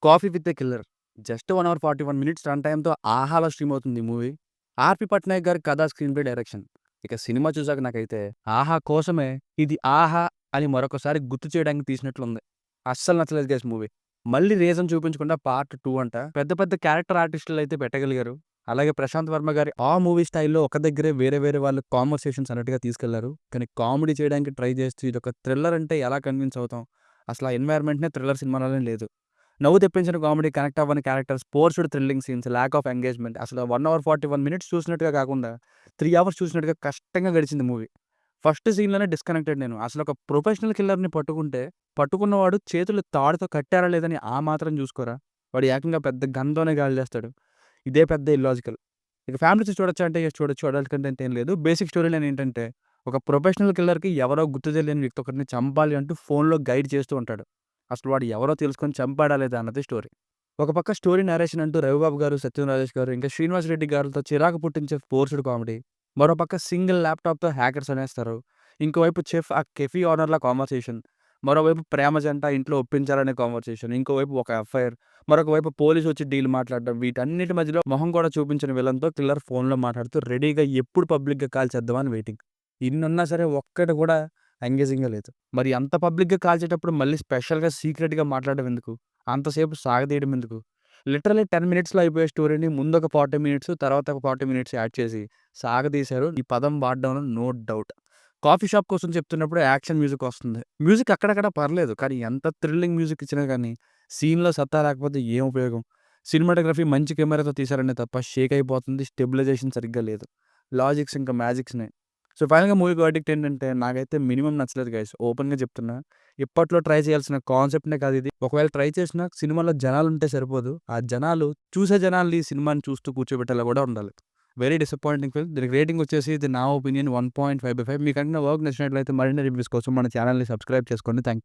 'Coffee with a killer' just 1 hour 41 minutes run టైమ్‌తో 'ఆహా'లో stream అవుతుంది ఈ మూవీ. 'ఆర్‌పి పట్నాయక్' గారి కథ, స్క్రీన్ ప్లే, డైరెక్షన్. ఇక సినిమా చూసాక నాకైతే 'ఆహా' కోసమే ఇది 'ఆహా' అని మరొకసారి గుర్తు చేయడానికి తీసినట్లుంది. అస్సలు నచ్చలేదు గైస్ మూవీ. మళ్ళీ రీజన్ చూపించకుండా పార్ట్ 2 అంట. పెద్ద పెద్ద క్యారెక్టర్ ఆర్టిస్టులైతే పెట్టగలిగారు. అలాగే ప్రశాంత్ వర్మ గారి 'ఆ' మూవీ స్టైల్‌లో ఒక దగ్గరే వేరే వేరే వాళ్ళు కాన్వర్సేషన్స్ అన్నట్టుగా తీసుకెళ్లారు. కానీ కామెడీ చేయడానికి ట్రై చేస్తూ ఇదొక థ్రిల్లర్ అంటే ఎలా కన్విన్స్ అవుతాం? అసలు ఆ ఎన్వైర్న్‌మెంట్‌నే థ్రిల్లర్ సినిమాలోనే లేదు. నవ్వు తెప్పించిన కామెడీ, కనెక్ట్ అవ్వని characters, forced thrilling scenes, lack of engagement. అసలు 1 అవర్ 41 మినిట్స్ చూసినట్టుగా కాకుండా 3 అవర్స్ చూసినట్టుగా కష్టంగా గడిచింది మూవీ. ఫస్ట్ సీన్‌లోనే డిస్కనెక్టెడ్ నేను. అసలు ఒక ప్రొఫెషనల్ కిల్లర్‌ని పట్టుకుంటే, పట్టుకున్నవాడు చేతులు తాడుతో కట్టారా లేదని ఆ మాత్రం చూసుకోరా? వాడు ఏకంగా పెద్ద గన్‌తోనే కాల్చేస్తాడు. ఇదే పెద్ద ఇల్లాజికల్. ఇక ఫ్యామిలీతో చూడొచ్చా అంటే యెస్ చూడొచ్చు. అడల్ట్ కంటెంట్ ఏం లేదు. బేసిక్ స్టోరీ లైన్ ఏంటంటే, ఒక ప్రొఫెషనల్ కిల్లర్‌కి ఎవరో గుర్తు తెలియని వ్యక్తి ఒకరిని చంపాలి అంటూ ఫోన్‌లో గైడ్ చేస్తూ ఉంటాడు. అసలు వాడు ఎవరో తెలుసుకొని చంపాడా లేదా అన్నది స్టోరీ. ఒక పక్క స్టోరీ నరేషన్ అంటూ రవిబాబు గారు, సత్యం రాజేష్ గారు, ఇంకా శ్రీనివాస్ రెడ్డి గారితో చిరాకు పుట్టించే ఫోర్స్డ్ కామెడీ. మరో పక్క సింగిల్ ల్యాప్‌టాప్‌తో హ్యాకర్స్ అనేస్తారు. ఇంకోవైపు చెఫ్ ఆ కెఫీ ఓనర్‌ల కాన్వర్సేషన్. మరోవైపు ప్రేమ జంట ఇంట్లో ఒప్పించాలనే కాన్వర్సేషన్. ఇంకోవైపు ఒక ఎఫ్ఐఆర్. మరొక వైపు పోలీసొచ్చి డీల్ మాట్లాడడం. వీటన్నిటి మధ్యలో మొహం కూడా చూపించని విలన్‌తో కిల్లర్ ఫోన్‌లో మాట్లాడుతూ రెడీగా ఎప్పుడు పబ్లిక్‌గా కాల్చేద్దామా అని వెయిటింగ్. ఇన్నున్నా సరే ఒక్కటి కూడా ఎంగేజింగ్‌గా లేదు. మరి అంత పబ్లిక్‌గా కాల్చేటప్పుడు మళ్ళీ స్పెషల్‌గా సీక్రెట్‌గా మాట్లాడడం ఎందుకు? అంతసేపు సాగదీయడం ఎందుకు? లిటరల్లీ 10 మినిట్స్‌లో అయిపోయే స్టోరీని ముందొక 40 మినిట్స్, తర్వాత ఒక 40 మినిట్స్ యాడ్ చేసి సాగదీశారు. ఈ పదం వాడడంలో నో డౌట్. కాఫీ షాప్ కోసం చెప్తున్నప్పుడు యాక్షన్ మ్యూజిక్ వస్తుంది. మ్యూజిక్ అక్కడక్కడ పర్లేదు. కానీ ఎంత థ్రిల్లింగ్ మ్యూజిక్ ఇచ్చినా గానీ, సీన్‌లో సత్తా లేకపోతే ఏం ఉపయోగం? సినిమాటోగ్రఫీ మంచి కెమెరాతో తీశారనే తప్ప షేక్ అయిపోతుంది. స్టెబిలైజేషన్ సరిగ్గా లేదు. లాజిక్స్ ఇంకా మ్యాజిక్స్‌నే. సో, ఫైనల్‌గా మూవీ వర్డిక్ట్ ఏంటంటే, నాకైతే మినిమమ్ నచ్చలేదు గైస్. ఓపెన్‌గా చెప్తున్నా. ఇప్పట్లో ట్రై చేయాల్సిన కాన్సెప్ట్‌నే కాదు ఇది. ఒకవేళ ట్రై చేసినా సినిమాలో జనాలుంటే సరిపోదు. ఆ జనాలు చూసే జనాల్ని సినిమాని చూస్తూ కూర్చోబెట్టేలా కూడా ఉండాలి. Very disappointing film. దీనికి రేటింగ్ వచ్చేసి ఇది నా ఒపీనియన్ 1.5/5. మీకంటే నా వర్క్ నచ్చినట్లయితే మరిన్ని రివ్యూస్ కోసం మన ఛానెల్‌ని సబ్స్క్రైబ్ చేసుకోండి. థాంక్